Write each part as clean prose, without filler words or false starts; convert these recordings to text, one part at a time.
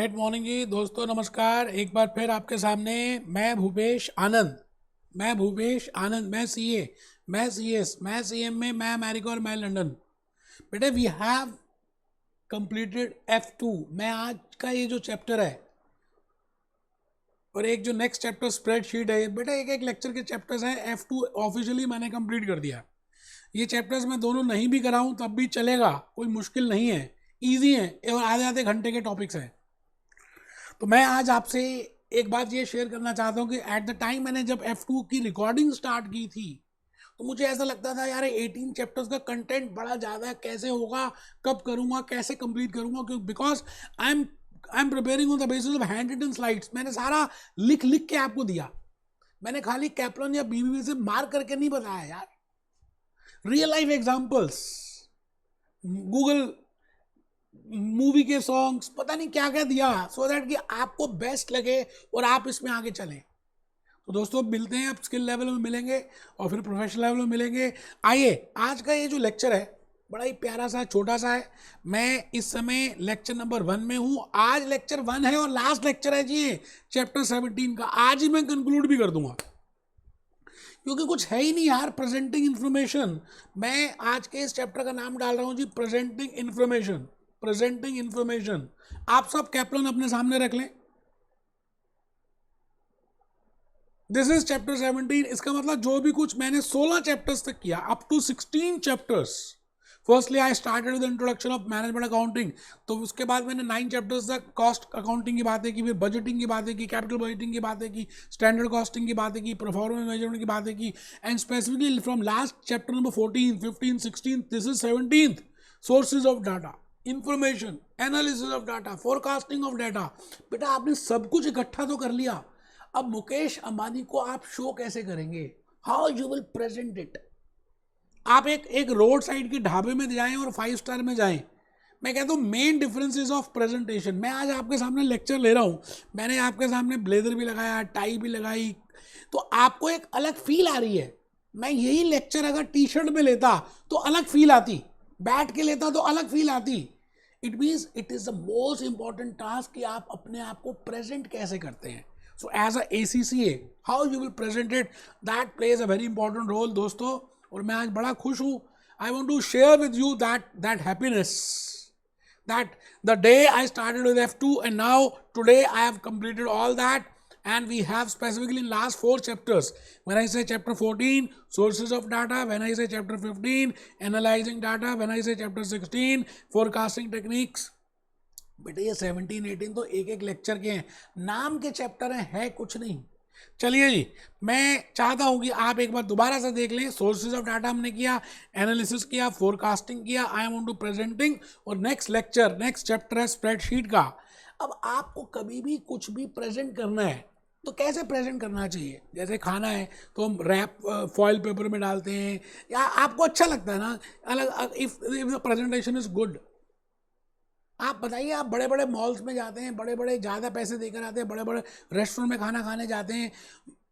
Great morning जी दोस्तों, नमस्कार। एक बार फिर आपके सामने मैं भूपेश आनंद। मैं सीए, मैं सीएस, मैं सीएम में, मैं अमेरिका और मैं लंदन। बेटे वी हैव कंप्लीटेड F2। मैं आज का ये जो चैप्टर है और एक जो नेक्स्ट चैप्टर स्प्रेडशीट है, बेटा एक एक लेक्चर के चैप्टर्स हैं। F2 ऑफिशियली मैंने कंप्लीट कर दिया। ये चैप्टर्स मैं दोनों नहीं भी कराऊं तब भी चलेगा, कोई मुश्किल नहीं है, ईजी है और आधे आधे घंटे के टॉपिक्स हैं। तो मैं आज आपसे एक बात ये शेयर करना चाहता हूँ कि एट द टाइम मैंने जब F2 की रिकॉर्डिंग स्टार्ट की थी तो मुझे ऐसा लगता था यार 18 चैप्टर्स का कंटेंट बड़ा ज़्यादा है, कैसे होगा, कब करूँगा, कैसे कंप्लीट करूँगा, क्योंकि because I am preparing on the basis of handwritten slides. मैंने सारा लिख लिख के आपको दिया। मैंने खाली कैप्लन या बीबीबी से मार करके नहीं बताया यार, real life examples, Google movie के सॉन्ग्स, पता नहीं क्या क्या दिया, सो दैट कि आपको बेस्ट लगे और आप इसमें आगे चलें। तो दोस्तों मिलते हैं, अब स्किल लेवल में मिलेंगे और फिर प्रोफेशनल लेवल में मिलेंगे। आइए, आज का ये जो लेक्चर है बड़ा ही प्यारा सा छोटा सा है। मैं इस समय लेक्चर नंबर 1 में हूँ। आज लेक्चर 1 है और लास्ट लेक्चर है जी चैप्टर 17 का। आज ही मैं कंक्लूड भी कर दूंगा क्योंकि कुछ है ही नहीं यार। प्रेजेंटिंग इन्फॉर्मेशन, मैं आज के इस चैप्टर का नाम डाल रहा हूँ जी प्रेजेंटिंग इन्फॉर्मेशन। प्रेजेंटिंग इन्फॉर्मेशन आप सब कैप्लन अपने सामने रख लें। This is chapter 17। इसका मतलब जो भी कुछ मैंने 16 चैप्टर्स तक किया, up to 16 chapters. Firstly I started with introduction of management accounting, तो उसके बाद मैंने 9 चैप्टर्स तक कॉस्ट अकाउंटिंग की बातें की, फिर बजटिंग की बातें की, कैपिटल बजटिंग की बातें की, स्टैंडर्ड कॉस्टिंग की बातें की, परफॉर्मेंस मेजरमेंट की बातें की, and specifically from last chapter number 14, 15, 16, this is 17th, sources of data, information, analysis of data, forecasting of data. बेटा आपने सब कुछ इकट्ठा तो कर लिया, अब मुकेश अंबानी को आप शो कैसे करेंगे, how you will present it. आप एक रोड साइड के ढाबे में जाएं और 5 स्टार में जाएं। मैं कहता हूँ मेन डिफरेंसेस ऑफ प्रेजेंटेशन। मैं आज आपके सामने लेक्चर ले रहा हूँ, मैंने आपके सामने ब्लेजर भी लगाया, टाई भी लगाई, तो आपको एक अलग फील आ रही है। मैं यही लेक्चर अगर टी शर्ट में लेता तो अलग फील आती, बैठ के लेता तो अलग फील आती। It means it is the most important task कि आप अपने आप को प्रेजेंट कैसे करते हैं। So as a ACCA how you will present it, that plays a very important role दोस्तों। और मैं आज बड़ा खुश हूँ। I want to share with you that happiness, that the day I started with F2 and now today I have completed all that, and we have specifically in last 4 chapters. When I say chapter 14, sources of data, when I say chapter 15, analyzing data, when I say chapter 16, forecasting techniques, बेटे ये 17, 18 तो एक एक lecture के हैं, नाम के chapter हैं, है कुछ नहीं। चलिए जी, मैं चाहता हूं कि आप एक बार दोबारा से देख लें। सोर्सेज ऑफ डाटा हमने किया, एनालिसिस किया, फोरकास्टिंग किया, I am on to presenting, और नेक्स्ट लेक्चर, नेक्स्ट चैप्टर है स्प्रेडशीट का। अब आपको कभी भी कुछ भी प्रेजेंट करना है तो कैसे प्रेजेंट करना चाहिए। जैसे खाना है तो हम रैप फॉइल पेपर में डालते हैं, या आपको अच्छा लगता है ना अलग, if the presentation is good. आप बताइए, आप बड़े बड़े मॉल्स में जाते हैं, बड़े बड़े ज़्यादा पैसे देकर आते हैं, बड़े बड़े रेस्टोरेंट में खाना खाने जाते हैं,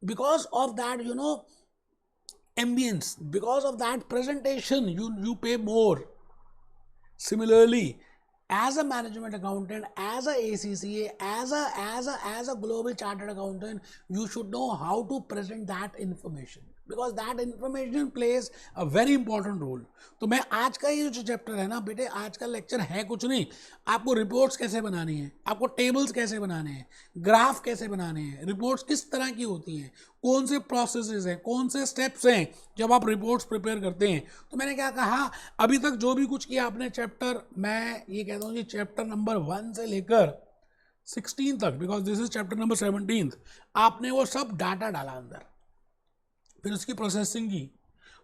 because of that you know ambience, because of that presentation you पे मोर। Similarly, as a management accountant, as a ACCA, as a global chartered accountant, you should know how to present that information, because that information plays a very important role. तो मैं आज का ये जो chapter है ना बेटे, आज का लेक्चर है कुछ नहीं, आपको रिपोर्ट्स कैसे बनानी है, आपको टेबल्स कैसे बनाने हैं, ग्राफ कैसे बनाने हैं, रिपोर्ट्स किस तरह की होती हैं, कौन से प्रोसेसेस हैं, कौन से स्टेप्स हैं जब आप रिपोर्ट्स प्रिपेयर करते हैं। तो मैंने क्या कहा, अभी तक जो भी कुछ किया आपने चैप्टर, मैं ये कहता हूँ जी चैप्टर नंबर 1 से लेकर 16 तक, because this is chapter number 17, आपने वो सब डाटा डाला अंदर, फिर उसकी प्रोसेसिंग की,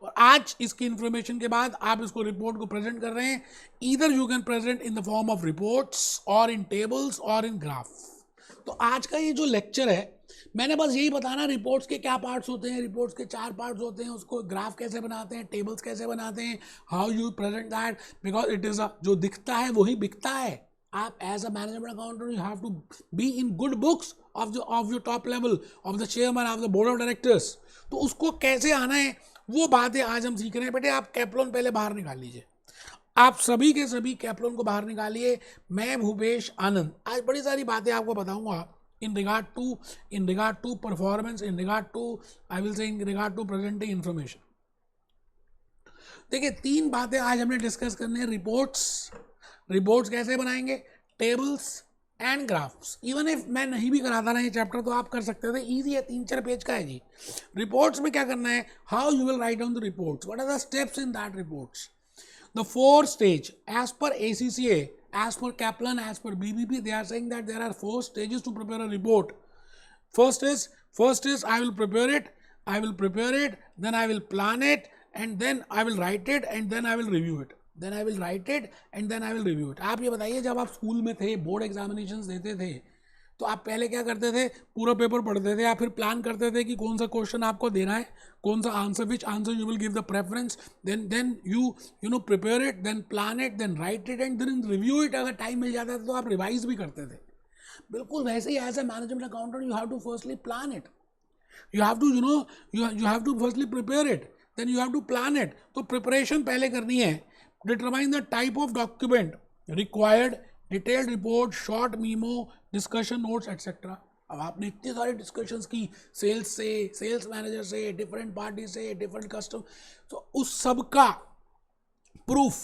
और आज इसकी इंफॉर्मेशन के बाद आप इसको रिपोर्ट को प्रेजेंट कर रहे हैं। Either you can present in the form of reports और इन टेबल्स और इन ग्राफ। तो आज का ये जो लेक्चर है, मैंने बस यही बताना रिपोर्ट्स के क्या पार्ट्स होते हैं, रिपोर्ट्स के 4 पार्ट्स होते हैं, उसको ग्राफ कैसे बनाते हैं, टेबल्स कैसे बनाते हैं, how you present that, because it is जो दिखता है वही बिकता है। आप as a management accountant you have to be in good books of your top level, of the chairman, of the board of directors. तो उसको कैसे आना है वो बातें आज हम सीख रहे हैं। बेटे आप कैप्लॉन पहले बाहर निकाल लीजिए, आप सभी के सभी कैप्लन को बाहर निकालिए। मैं भूपेश आनंद आज बड़ी सारी बातें आपको बताऊंगा in regard to performance, in regard to I will say in regard to presenting information. देखिए 3 बातें आज हमने डिस्कस करनी है। रिपोर्ट्स कैसे बनाएंगे, tables and graphs. Even if मैं नहीं भी कराता ना ये चैप्टर तो आप कर सकते थे, इजी है, 3-4 पेज का है जी। रिपोर्ट्स में क्या करना है, how you will write down the reports, what are the steps in that reports, the 4 stage as per ACCA, as per Kaplan, as per BBP, they are saying that there are 4 stages to prepare a report. First is I will prepare it, then I will plan it, and then I will write it, and then I will review it. आप ये बताइए, जब आप school में थे, board examinations देते थे, तो आप पहले क्या करते थे, पूरा पेपर पढ़ते थे, या फिर प्लान करते थे कि कौन सा क्वेश्चन आपको देना है, कौन सा answer, which answer you will give the preference, then you know prepare it, then plan it, then write it, and then review it. अगर टाइम मिल जाता था तो आप रिवाइज भी करते थे। बिल्कुल वैसे ही as a management accountant you have to firstly plan it, you have to firstly prepare it, then you have to plan it. तो प्रिपरेशन पहले करनी है। Determine the type of document required, detailed report, short memo, discussion notes etcetera. अब आपने इतनी सारी discussions की, sales manager से, डिफरेंट पार्टी से, डिफरेंट कस्टम, तो उस सब का proof.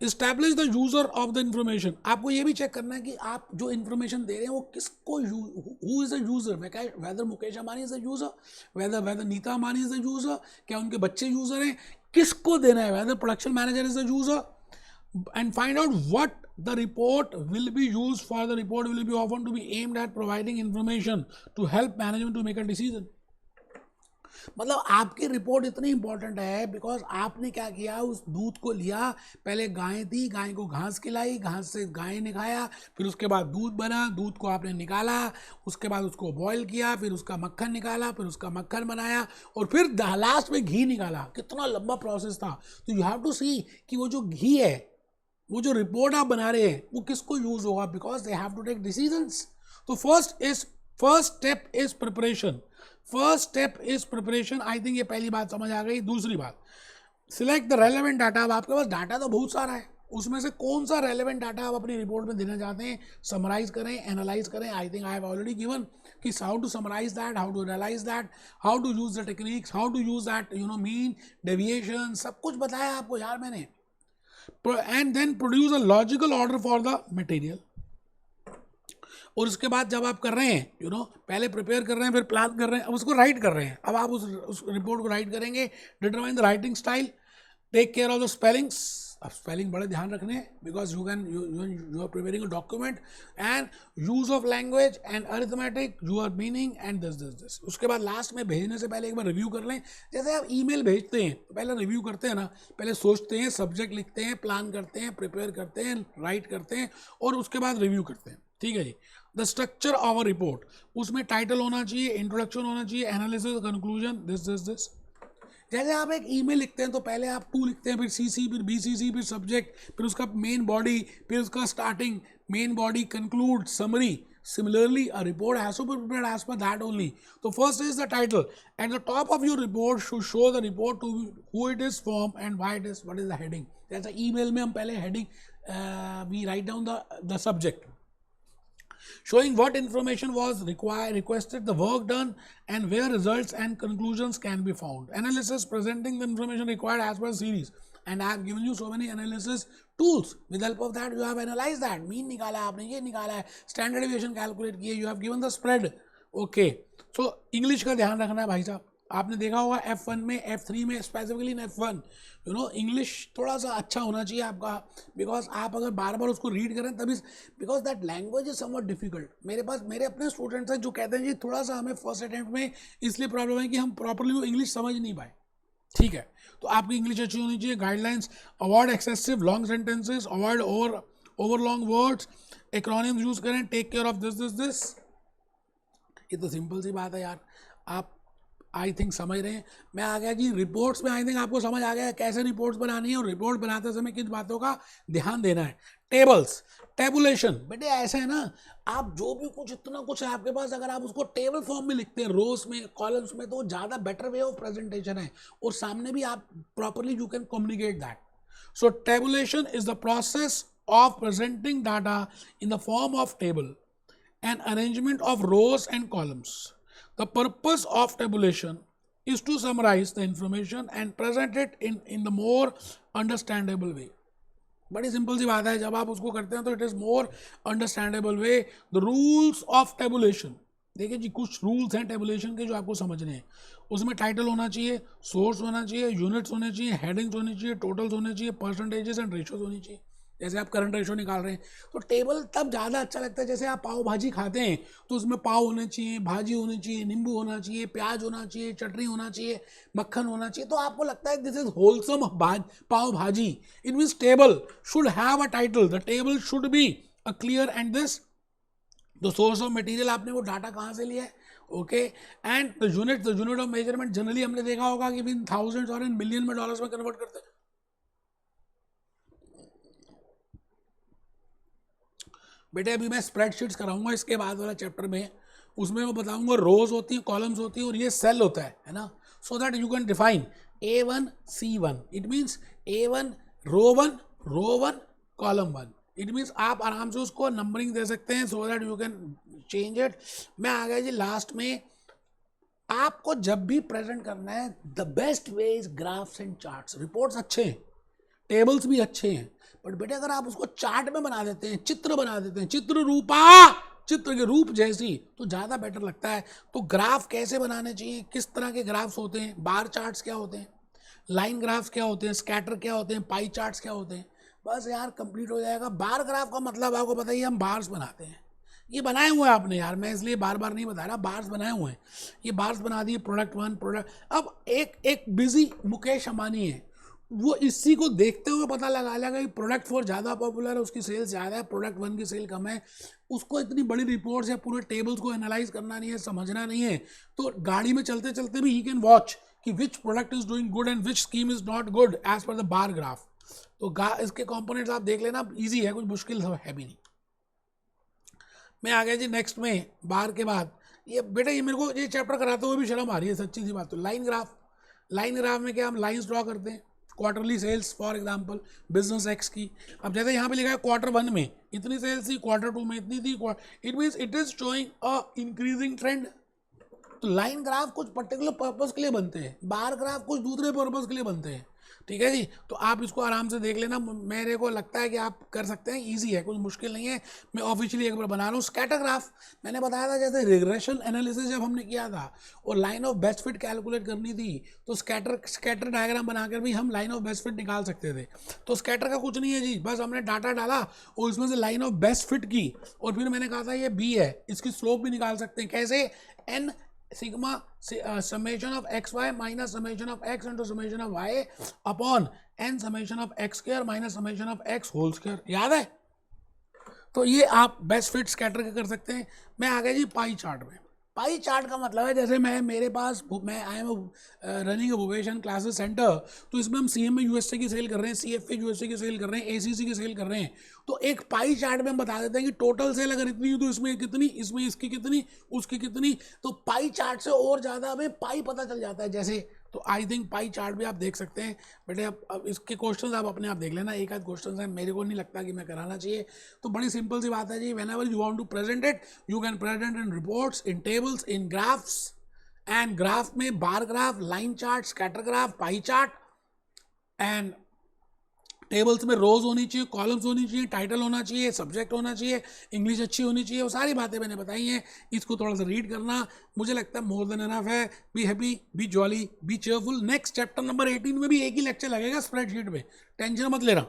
Establish the user of the information. आपको ये भी चेक करना है कि आप जो इन्फॉर्मेशन दे रहे हैं वो किसको, who is the user, whether Mukesh Ambani is the user, whether Nita Ambani is the user, क्या उनके बच्चे यूजर हैं, किसको देना है, whether production manager is the user, and find out what the report will be used for. The report will be often to be aimed at providing information to help management to make a decision. मतलब आपकी report इतनी important है because आपने क्या किया, उस दूध को लिया, पहले गाय थी, गाय को घास खिलाई, घास से गाय ने खाया, फिर उसके बाद दूध बना, दूध को आपने निकाला, उसके बाद उसको बॉईल किया, फिर उसका मक्खन निकाला, फिर उसका मक्खन बनाया, और फिर लास्ट में घी निकाला। कितना लंबा प्रोसेस था। तो यू हैव टू सी कि वो जो घी है, वो जो रिपोर्ट आप बना रहे हैं, वो किसको यूज होगा, because they have to take decisions. तो first step is preparation. I think ये पहली बात समझ आ गई। दूसरी बात, सिलेक्ट द रेलेवेंट डाटा। अब आपके पास डाटा तो बहुत सारा है, उसमें से कौन सा रेलेवेंट डाटा आप अपनी रिपोर्ट में देना चाहते हैं, समराइज करें, एनालाइज करें। I think I have already given कि how to summarize that, how to analyze that, how to use the techniques, how to use that mean, deviation, सब कुछ बताया आपको यार मैंने। And then produce a logical order for the material. और उसके बाद जब आप कर रहे हैं, पहले प्रिपेयर कर रहे हैं, फिर प्लान कर रहे हैं, अब उसको राइट कर रहे हैं। अब आप उस रिपोर्ट को राइट करेंगे। Determine the writing style, take care of the spellings. अब स्पेलिंग बड़े ध्यान रखने हैं because you are preparing a document, and use of language and arithmetic, your meaning and this. उसके बाद लास्ट में भेजने से पहले एक बार रिव्यू कर लें। जैसे आप ईमेल भेजते हैं तो पहले रिव्यू करते हैं ना, पहले सोचते हैं, सब्जेक्ट लिखते हैं, प्लान करते हैं, प्रिपेयर करते हैं, राइट करते हैं, और उसके बाद रिव्यू करते हैं। ठीक है जी। The structure of a report, उसमें टाइटल होना चाहिए, इंट्रोडक्शन होना चाहिए, एनालिसिस, कंक्लूजन, दिस। जैसे आप एक ईमेल लिखते हैं तो पहले आप टू लिखते हैं, फिर सीसी, फिर बीसीसी, फिर सब्जेक्ट, फिर उसका मेन बॉडी, फिर उसका starting, main body, conclude, summary. Similarly, a report has to be prepared as per that only. So first is the title, and the top of your report should show the report to who it is from and why it is, what is the heading. जैसे email में हम पहले heading, we write down the subject, showing what information was requested, the work done, and where results and conclusions can be found. Analysis, presenting the information required as per series. And I have given you so many analysis tools. With help of that, you have analyzed that. Mean निकाला आपने, ये निकाला है, standard deviation calculate किए, you have given the spread. Okay. So English का ध्यान रखना है भाई साहब। आपने देखा होगा F1 में, F3 में, स्पेसिफिकली इन F1, इंग्लिश थोड़ा सा अच्छा होना चाहिए आपका, बिकॉज आप अगर बार बार उसको रीड करें तभी, because that language is somewhat difficult. मेरे अपने स्टूडेंट्स हैं जो कहते हैं जी थोड़ा सा हमें फर्स्ट अटेम्प्ट में इसलिए प्रॉब्लम है कि हम प्रॉपरली वो इंग्लिश समझ नहीं पाए। ठीक है, तो आपकी इंग्लिश अच्छी होनी चाहिए। Guidelines, avoid excessive long sentences, avoid over long words, acronyms use करें, टेक केयर ऑफ दिस। ये तो सिंपल सी बात है यार, आप आई थिंक समझ रहे हैं। मैं आ गया जी रिपोर्ट्स में। आई थिंक आपको समझ आ गया कैसे रिपोर्ट्स बनानी है और रिपोर्ट बनाते समय किन बातों का ध्यान देना है। टेबल्स, टेबुलेशन, बेटे ऐसा है ना, आप जो भी कुछ इतना कुछ है आपके पास, अगर आप उसको टेबल फॉर्म में लिखते हैं, रोज में, कॉलम्स में, तो ज़्यादा बेटर वे ऑफ प्रेजेंटेशन है, और सामने भी आप properly you can communicate that. So tabulation is the process of presenting data in the form of table, an arrangement of rows and columns. The purpose of tabulation is to summarize the information and present it in the more understandable way. बड़ी simple सी बात है, जब आप उसको करते हैं तो it is more understandable way. The rules of tabulation, देखिए जी कुछ रूल्स हैं टेबुलेशन के जो आपको समझने हैं. उसमें टाइटल होना चाहिए, सोर्स होना चाहिए, यूनिट्स होने चाहिए, हेडिंग्स होने चाहिए, टोटल्स होने चाहिए, परसेंटेजेस एंड रेशियोज होनी चाहिए. जैसे आप करंट रेशो निकाल रहे हैं तो टेबल तब ज़्यादा अच्छा लगता है. जैसे आप पाव भाजी खाते हैं तो उसमें पाव होने चाहिए, भाजी होनी चाहिए, नींबू होना चाहिए, प्याज होना चाहिए, चटनी होना चाहिए, मक्खन होना चाहिए, तो आपको लगता है दिस इज होलसम पाव भाजी. It means table should have a title. The table should be a clear and this the source of material, आपने वो डाटा कहाँ से लिया है, okay. And the unit of measurement generally हमने देखा होगा कि इन थाउजेंड्स और इन मिलियन में डॉलर्स में कन्वर्ट करते हैं. बेटे अभी मैं स्प्रेडशीट्स कराऊंगा इसके बाद वाला चैप्टर में, उसमें मैं बताऊंगा रोज होती हैं, कॉलम्स होती हैं और ये सेल होता है ना. So that you can define A1 C1. It means A1 row one column 1. It means आप आराम से उसको नंबरिंग दे सकते हैं so that you can change it. मैं आ गया जी लास्ट में. आपको जब भी प्रेजेंट करना है the best way is graphs and charts. Reports अच्छे हैं, टेबल्स भी अच्छे हैं, बट बेटे अगर आप उसको चार्ट में बना देते हैं, चित्र बना देते हैं, चित्र के रूप जैसी, तो ज़्यादा बेटर लगता है. तो ग्राफ कैसे बनाने चाहिए, किस तरह के ग्राफ्स होते हैं, बार चार्ट्स क्या होते हैं, लाइन ग्राफ्स क्या होते हैं, स्कैटर क्या होते हैं, पाई चार्ट्स क्या होते हैं, बस यार कंप्लीट हो जाएगा. बार ग्राफ का मतलब आपको पता ही, हम बार्स बनाते हैं. ये बनाए हुए हैं आपने यार, मैं इसलिए बार बार नहीं बता रहा, बार्स बनाए हुए हैं. ये बार्स बना दिए, प्रोडक्ट 1 प्रोडक्ट. अब एक बिजी मुकेश अंबानी है, वो इसी को देखते हुए पता लगा लेगा कि प्रोडक्ट 4 ज़्यादा पॉपुलर है, उसकी सेल्स ज़्यादा है, प्रोडक्ट 1 की सेल कम है. उसको इतनी बड़ी रिपोर्ट्स या पूरे टेबल्स को एनालाइज करना नहीं है, समझना नहीं है. तो गाड़ी में चलते चलते भी ही कैन वॉच कि which product is doing good and which scheme is not good as per the bar graph. तो इसके कॉम्पोनेंट्स आप देख लेना, ईजी है, कुछ मुश्किल है भी नहीं. मैं आ गया जी नेक्स्ट में. बार के बाद ये बेटा, ये मेरे को ये चैप्टर कराते हुए भी शर्म आ रही है, सच्ची सी बात. तो लाइन ग्राफ में क्या हम लाइन्स ड्रॉ करते हैं, quarterly sales for example business x की. अब जैसे यहाँ पे लिखा है क्वार्टर 1 में इतनी सेल्स थी, क्वार्टर 2 में इतनी थी, it means it is showing a increasing trend. तो लाइन ग्राफ कुछ पर्टिकुलर पर्पस के लिए बनते हैं, बार ग्राफ कुछ दूसरे पर्पस के लिए बनते हैं. ठीक है जी, तो आप इसको आराम से देख लेना. मेरे को लगता है कि आप कर सकते हैं, इजी है, कुछ मुश्किल नहीं है. मैं ऑफिशियली एक बार बना रहा हूँ. स्कैटर ग्राफ मैंने बताया था, जैसे रिग्रेशन एनालिसिस जब हमने किया था और line of best fit calculate करनी थी, तो स्कैटर डायग्राम बनाकर भी हम लाइन ऑफ बेस्ट फिट निकाल सकते थे. तो स्कैटर का कुछ नहीं है जी, बस हमने डाटा डाला और इसमें से लाइन ऑफ बेस्ट फिट की, और फिर मैंने कहा था ये बी है, इसकी स्लोप भी निकाल सकते हैं. कैसे, N sigma summation of xy minus summation of x into summation of y upon n summation of x square minus summation of x whole square. याद है? तो ये आप बेस्ट फिट स्कैटर के कर सकते हैं. मैं आ गया जी पाई चार्ट में. पाई चार्ट का मतलब है, जैसे मैं I am running Bhupesh classes centre, तो इसमें हम CMA USA की सेल कर रहे हैं, CFA USA की सेल कर रहे हैं, ACC की सेल कर रहे हैं. तो एक पाई चार्ट में हम बता देते हैं कि टोटल सेल अगर इतनी हो तो इसमें कितनी, इसमें इसकी कितनी, उसकी कितनी. तो पाई चार्ट से और ज़्यादा हमें पाई पता चल जाता है जैसे. तो आई थिंक पाई चार्ट भी आप देख सकते हैं बेटे. अब इसके क्वेश्चंस आप अपने आप देख लेना, एक आध क्वेश्चंस हैं, मेरे को नहीं लगता कि मैं कराना चाहिए. तो बड़ी सिंपल सी बात है जी. Whenever you want to present it, you can present in reports, in tables, in graphs. And graph में bar graph, line chart, scatter graph, pie chart. And tables में रोज होनी चाहिए, कॉलम्स होनी चाहिए, टाइटल होना चाहिए, सब्जेक्ट होना चाहिए, इंग्लिश अच्छी होनी चाहिए. वो सारी बातें मैंने बताई हैं. इसको थोड़ा सा रीड करना, मुझे लगता है मोर देन एनफ है. Be happy, B jolly, B cheerful. Next chapter number 18 में भी एक ही लेक्चर लगेगा स्प्रेडशीट में, टेंशन मत लेना.